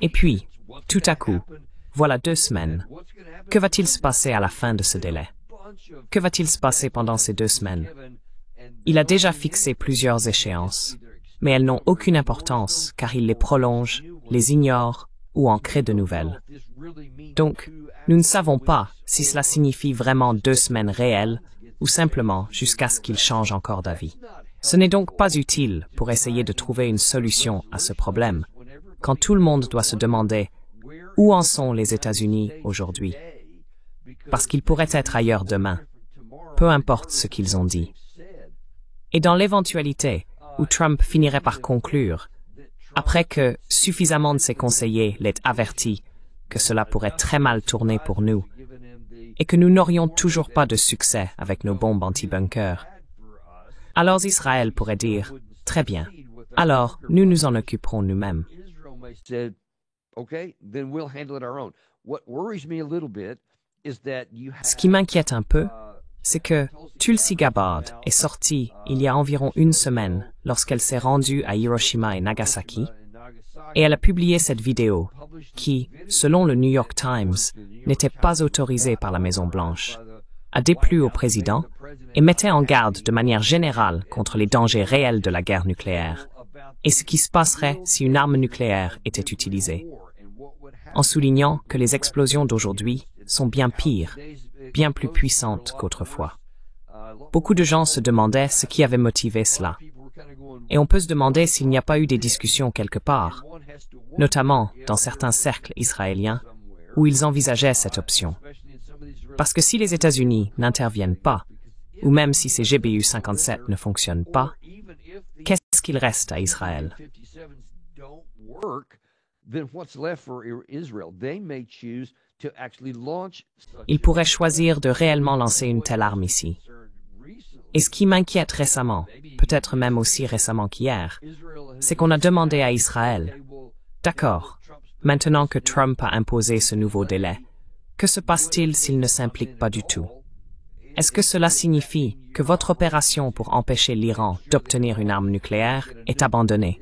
Et puis, tout à coup, voilà 2 semaines. Que va-t-il se passer à la fin de ce délai? Que va-t-il se passer pendant ces 2 semaines? Il a déjà fixé plusieurs échéances, mais elles n'ont aucune importance car il les prolonge, les ignore ou en crée de nouvelles. Donc, nous ne savons pas si cela signifie vraiment 2 semaines réelles ou simplement jusqu'à ce qu'il change encore d'avis. Ce n'est donc pas utile pour essayer de trouver une solution à ce problème, quand tout le monde doit se demander où en sont les États-Unis aujourd'hui, parce qu'ils pourraient être ailleurs demain, peu importe ce qu'ils ont dit. Et dans l'éventualité où Trump finirait par conclure, après que suffisamment de ses conseillers l'aient averti que cela pourrait très mal tourner pour nous, et que nous n'aurions toujours pas de succès avec nos bombes anti-bunker, alors Israël pourrait dire, très bien, alors nous nous en occuperons nous-mêmes. Ce qui m'inquiète un peu, c'est que Tulsi Gabbard est sortie il y a environ 1 semaine lorsqu'elle s'est rendue à Hiroshima et Nagasaki, et elle a publié cette vidéo qui, selon le New York Times, n'était pas autorisée par la Maison-Blanche, a déplu au président et mettait en garde de manière générale contre les dangers réels de la guerre nucléaire et ce qui se passerait si une arme nucléaire était utilisée, en soulignant que les explosions d'aujourd'hui sont bien pires, bien plus puissantes qu'autrefois. Beaucoup de gens se demandaient ce qui avait motivé cela. Et on peut se demander s'il n'y a pas eu des discussions quelque part, notamment dans certains cercles israéliens, où ils envisageaient cette option. Parce que si les États-Unis n'interviennent pas, ou même si ces GBU 57 ne fonctionnent pas, qu'est-ce qu'il reste à Israël? Ils pourraient choisir de réellement lancer une telle arme ici. Et ce qui m'inquiète récemment, peut-être même aussi récemment qu'hier, c'est qu'on a demandé à Israël, d'accord, maintenant que Trump a imposé ce nouveau délai, que se passe-t-il s'il ne s'implique pas du tout? Est-ce que cela signifie que votre opération pour empêcher l'Iran d'obtenir une arme nucléaire est abandonnée?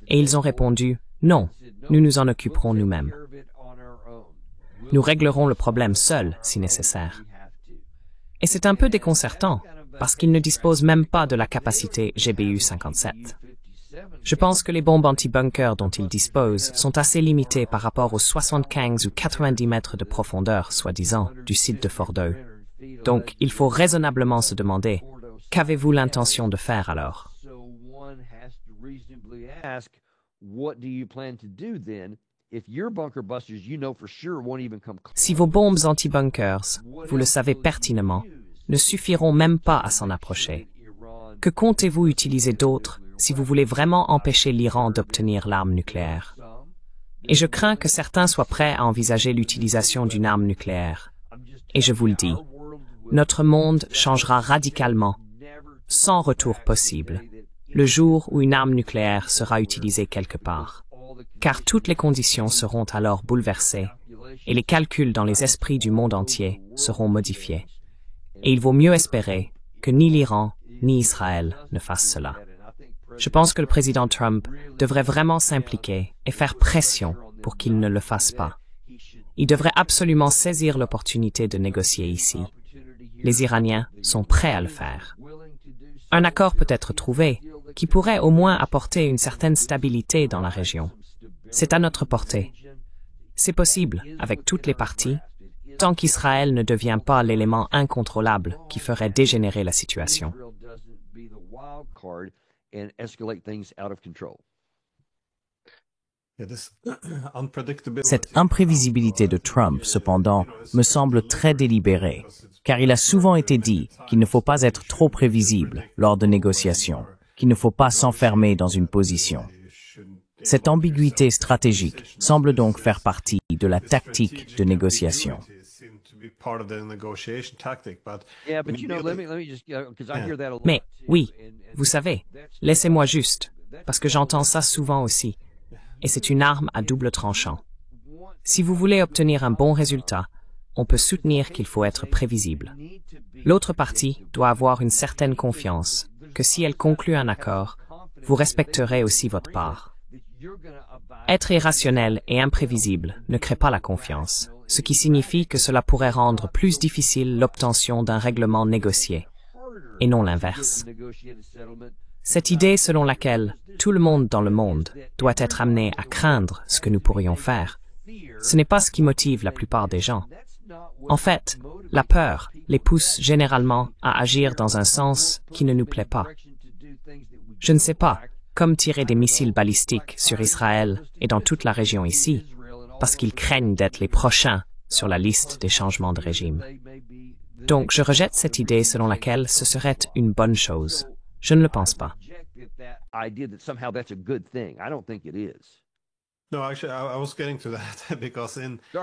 Et ils ont répondu, non, nous nous en occuperons nous-mêmes. Nous réglerons le problème seuls si nécessaire. Et c'est un peu déconcertant, parce qu'ils ne disposent même pas de la capacité GBU 57. Je pense que les bombes anti-bunker dont ils disposent sont assez limitées par rapport aux 75 ou 90 mètres de profondeur, soi-disant, du site de Fordow. Donc, il faut raisonnablement se demander, qu'avez-vous l'intention de faire alors? Si vos bombes anti-bunkers, vous le savez pertinemment, ne suffiront même pas à s'en approcher, que comptez-vous utiliser d'autres si vous voulez vraiment empêcher l'Iran d'obtenir l'arme nucléaire? Et je crains que certains soient prêts à envisager l'utilisation d'une arme nucléaire. Et je vous le dis, notre monde changera radicalement, sans retour possible, le jour où une arme nucléaire sera utilisée quelque part. Car toutes les conditions seront alors bouleversées et les calculs dans les esprits du monde entier seront modifiés. Et il vaut mieux espérer que ni l'Iran ni Israël ne fassent cela. Je pense que le président Trump devrait vraiment s'impliquer et faire pression pour qu'il ne le fasse pas. Il devrait absolument saisir l'opportunité de négocier ici. Les Iraniens sont prêts à le faire. Un accord peut être trouvé qui pourrait au moins apporter une certaine stabilité dans la région. C'est à notre portée. C'est possible avec toutes les parties, tant qu'Israël ne devient pas l'élément incontrôlable qui ferait dégénérer la situation. Cette imprévisibilité de Trump, cependant, me semble très délibérée, car il a souvent été dit qu'il ne faut pas être trop prévisible lors de négociations, qu'il ne faut pas s'enfermer dans une position. Cette ambiguïté stratégique semble donc faire partie de la tactique de négociation. Mais, oui, vous savez, laissez-moi juste, parce que j'entends ça souvent aussi, et c'est une arme à double tranchant. Si vous voulez obtenir un bon résultat, on peut soutenir qu'il faut être prévisible. L'autre partie doit avoir une certaine confiance, que si elle conclut un accord, vous respecterez aussi votre part. Être irrationnel et imprévisible ne crée pas la confiance, ce qui signifie que cela pourrait rendre plus difficile l'obtention d'un règlement négocié, et non l'inverse. Cette idée selon laquelle tout le monde dans le monde doit être amené à craindre ce que nous pourrions faire, ce n'est pas ce qui motive la plupart des gens. En fait, la peur les pousse généralement à agir dans un sens qui ne nous plaît pas. Je ne sais pas, comme tirer des missiles balistiques sur Israël et dans toute la région ici, parce qu'ils craignent d'être les prochains sur la liste des changements de régime. Donc, je rejette cette idée selon laquelle ce serait une bonne chose. Je ne le pense pas.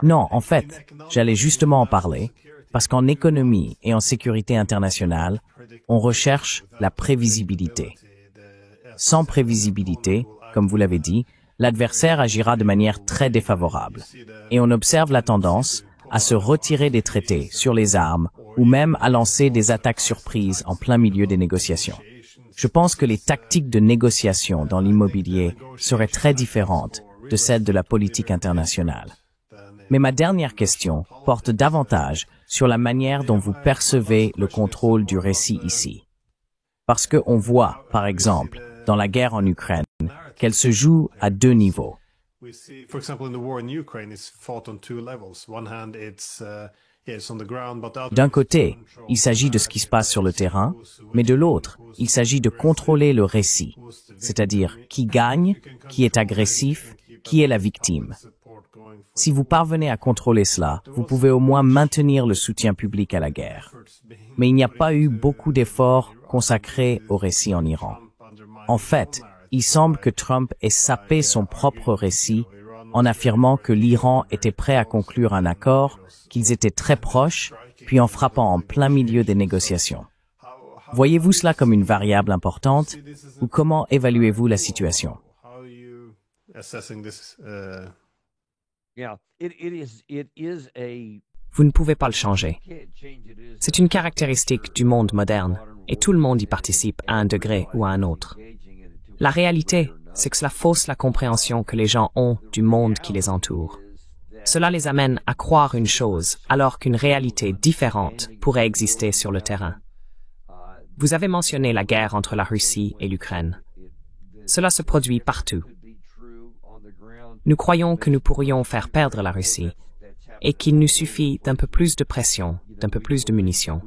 Non, en fait, j'allais justement en parler, parce qu'en économie et en sécurité internationale, on recherche la prévisibilité. Sans prévisibilité, comme vous l'avez dit, l'adversaire agira de manière très défavorable. Et on observe la tendance à se retirer des traités sur les armes ou même à lancer des attaques surprises en plein milieu des négociations. Je pense que les tactiques de négociation dans l'immobilier seraient très différentes de celles de la politique internationale. Mais ma dernière question porte davantage sur la manière dont vous percevez le contrôle du récit ici. Parce qu'on voit, par exemple, dans la guerre en Ukraine, qu'elle se joue à deux niveaux. D'un côté, il s'agit de ce qui se passe sur le terrain, mais de l'autre, il s'agit de contrôler le récit, c'est-à-dire qui gagne, qui est agressif, qui est la victime. Si vous parvenez à contrôler cela, vous pouvez au moins maintenir le soutien public à la guerre. Mais il n'y a pas eu beaucoup d'efforts consacrés au récit en Iran. En fait, il semble que Trump ait sapé son propre récit en affirmant que l'Iran était prêt à conclure un accord, qu'ils étaient très proches, puis en frappant en plein milieu des négociations. Voyez-vous cela comme une variable importante, ou comment évaluez-vous la situation? Vous ne pouvez pas le changer. C'est une caractéristique du monde moderne, et tout le monde y participe à un degré ou à un autre. La réalité, c'est que cela fausse la compréhension que les gens ont du monde qui les entoure. Cela les amène à croire une chose, alors qu'une réalité différente pourrait exister sur le terrain. Vous avez mentionné la guerre entre la Russie et l'Ukraine. Cela se produit partout. Nous croyons que nous pourrions faire perdre la Russie, et qu'il nous suffit d'un peu plus de pression, d'un peu plus de munitions.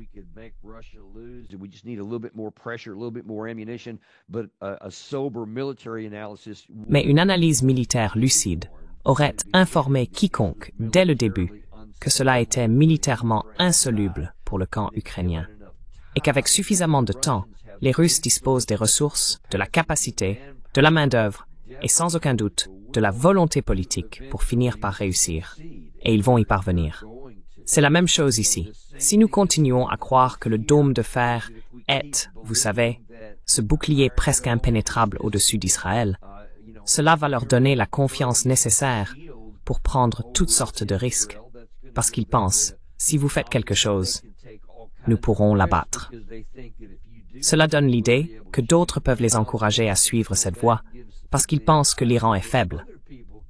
Mais une analyse militaire lucide aurait informé quiconque, dès le début, que cela était militairement insoluble pour le camp ukrainien, et qu'avec suffisamment de temps, les Russes disposent des ressources, de la capacité, de la main-d'œuvre, et sans aucun doute, de la volonté politique pour finir par réussir, et ils vont y parvenir. C'est la même chose ici. Si nous continuons à croire que le dôme de fer est, vous savez, ce bouclier presque impénétrable au-dessus d'Israël, cela va leur donner la confiance nécessaire pour prendre toutes sortes de risques, parce qu'ils pensent, si vous faites quelque chose, nous pourrons l'abattre. Cela donne l'idée que d'autres peuvent les encourager à suivre cette voie, parce qu'ils pensent que l'Iran est faible,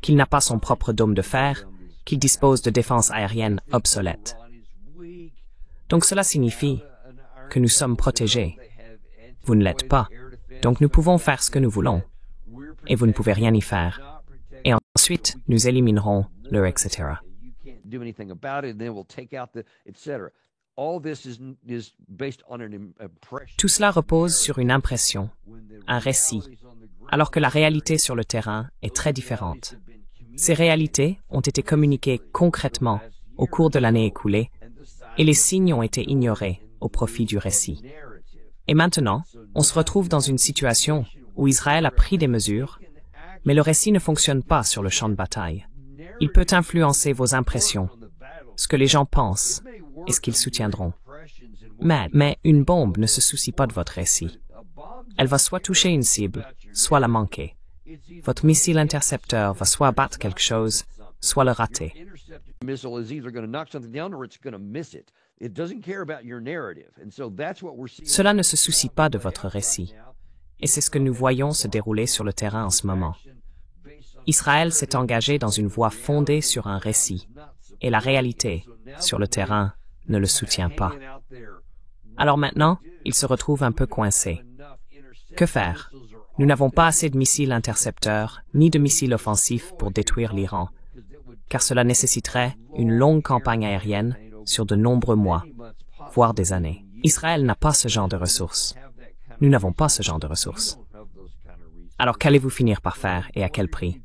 qu'il n'a pas son propre dôme de fer, qu'il dispose de défenses aériennes obsolètes. Donc cela signifie que nous sommes protégés. Vous ne l'êtes pas, donc nous pouvons faire ce que nous voulons, et vous ne pouvez rien y faire. Et ensuite, nous éliminerons le etc. Tout cela repose sur une impression, un récit, alors que la réalité sur le terrain est très différente. Ces réalités ont été communiquées concrètement au cours de l'année écoulée, et les signes ont été ignorés au profit du récit. Et maintenant, on se retrouve dans une situation où Israël a pris des mesures, mais le récit ne fonctionne pas sur le champ de bataille. Il peut influencer vos impressions, ce que les gens pensent, est-ce qu'ils soutiendront. Mais une bombe ne se soucie pas de votre récit. Elle va soit toucher une cible, soit la manquer. Votre missile intercepteur va soit abattre quelque chose, soit le rater. Cela ne se soucie pas de votre récit. Et c'est ce que nous voyons se dérouler sur le terrain en ce moment. Israël s'est engagé dans une voie fondée sur un récit, et la réalité, sur le terrain, ne le soutient pas. Alors maintenant, il se retrouve un peu coincé. Que faire? Nous n'avons pas assez de missiles intercepteurs, ni de missiles offensifs pour détruire l'Iran, car cela nécessiterait une longue campagne aérienne sur de nombreux mois, voire des années. Israël n'a pas ce genre de ressources. Nous n'avons pas ce genre de ressources. Alors qu'allez-vous finir par faire et à quel prix?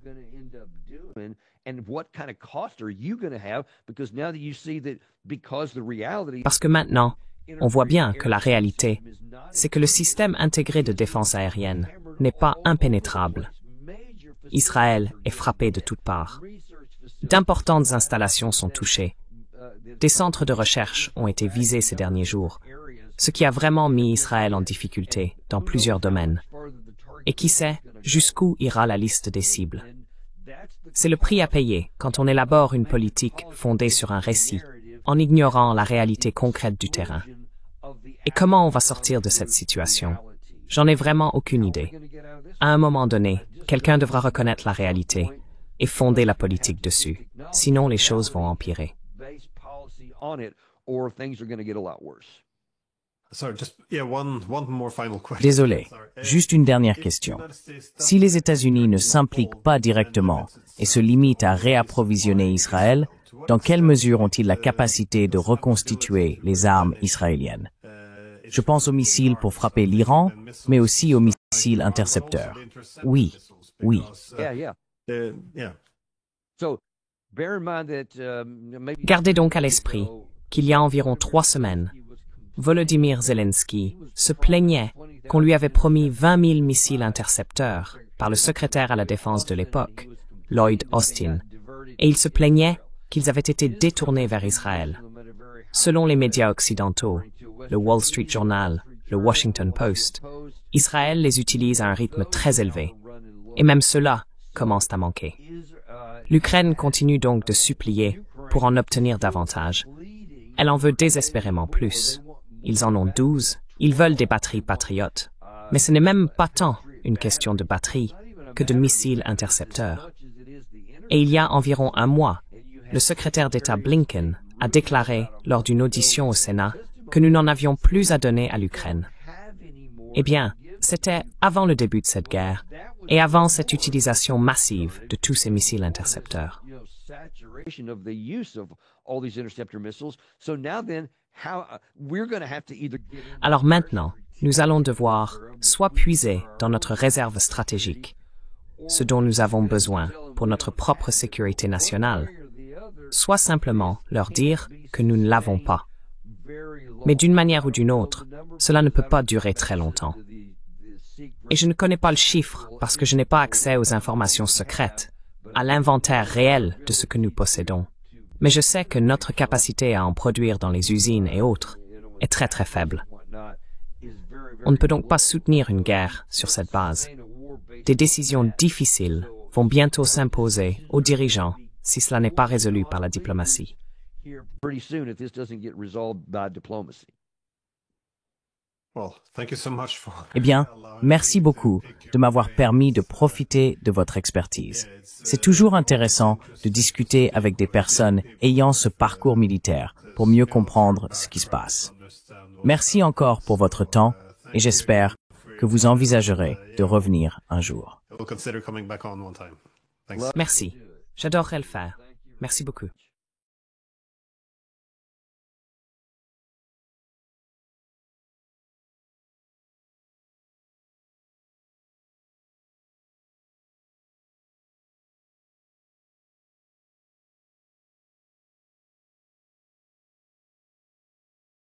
Parce que maintenant, on voit bien que la réalité, c'est que le système intégré de défense aérienne n'est pas impénétrable. Israël est frappé de toutes parts. D'importantes installations sont touchées. Des centres de recherche ont été visés ces derniers jours, ce qui a vraiment mis Israël en difficulté dans plusieurs domaines. Et qui sait jusqu'où ira la liste des cibles? C'est le prix à payer quand on élabore une politique fondée sur un récit, en ignorant la réalité concrète du terrain. Et comment on va sortir de cette situation? J'en ai vraiment aucune idée. À un moment donné, quelqu'un devra reconnaître la réalité et fonder la politique dessus. Sinon, les choses vont empirer. Désolé, juste une dernière question. Si les États-Unis ne s'impliquent pas directement et se limitent à réapprovisionner Israël, dans quelle mesure ont-ils la capacité de reconstituer les armes israéliennes? Je pense aux missiles pour frapper l'Iran, mais aussi aux missiles intercepteurs. Oui, oui. Gardez donc à l'esprit qu'il y a environ 3 semaines, Volodymyr Zelensky se plaignait qu'on lui avait promis 20 000 missiles intercepteurs par le secrétaire à la défense de l'époque, Lloyd Austin, et il se plaignait qu'ils avaient été détournés vers Israël. Selon les médias occidentaux, le Wall Street Journal, le Washington Post, Israël les utilise à un rythme très élevé, et même ceux-là commencent à manquer. L'Ukraine continue donc de supplier pour en obtenir davantage. Elle en veut désespérément plus. Ils en ont 12, ils veulent des batteries patriotes. Mais ce n'est même pas tant une question de batterie que de missiles intercepteurs. Et il y a environ un mois, le secrétaire d'État Blinken a déclaré lors d'une audition au Sénat que nous n'en avions plus à donner à l'Ukraine. Eh bien, c'était avant le début de cette guerre et avant cette utilisation massive de tous ces missiles intercepteurs. Alors maintenant, nous allons devoir soit puiser dans notre réserve stratégique, ce dont nous avons besoin pour notre propre sécurité nationale, soit simplement leur dire que nous ne l'avons pas. Mais d'une manière ou d'une autre, cela ne peut pas durer très longtemps. Et je ne connais pas le chiffre parce que je n'ai pas accès aux informations secrètes, à l'inventaire réel de ce que nous possédons. Mais je sais que notre capacité à en produire dans les usines et autres est très très faible. On ne peut donc pas soutenir une guerre sur cette base. Des décisions difficiles vont bientôt s'imposer aux dirigeants si cela n'est pas résolu par la diplomatie. Eh bien, merci beaucoup de m'avoir permis de profiter de votre expertise. C'est toujours intéressant de discuter avec des personnes ayant ce parcours militaire pour mieux comprendre ce qui se passe. Merci encore pour votre temps et j'espère que vous envisagerez de revenir un jour. Merci. J'adorerais le faire. Merci beaucoup.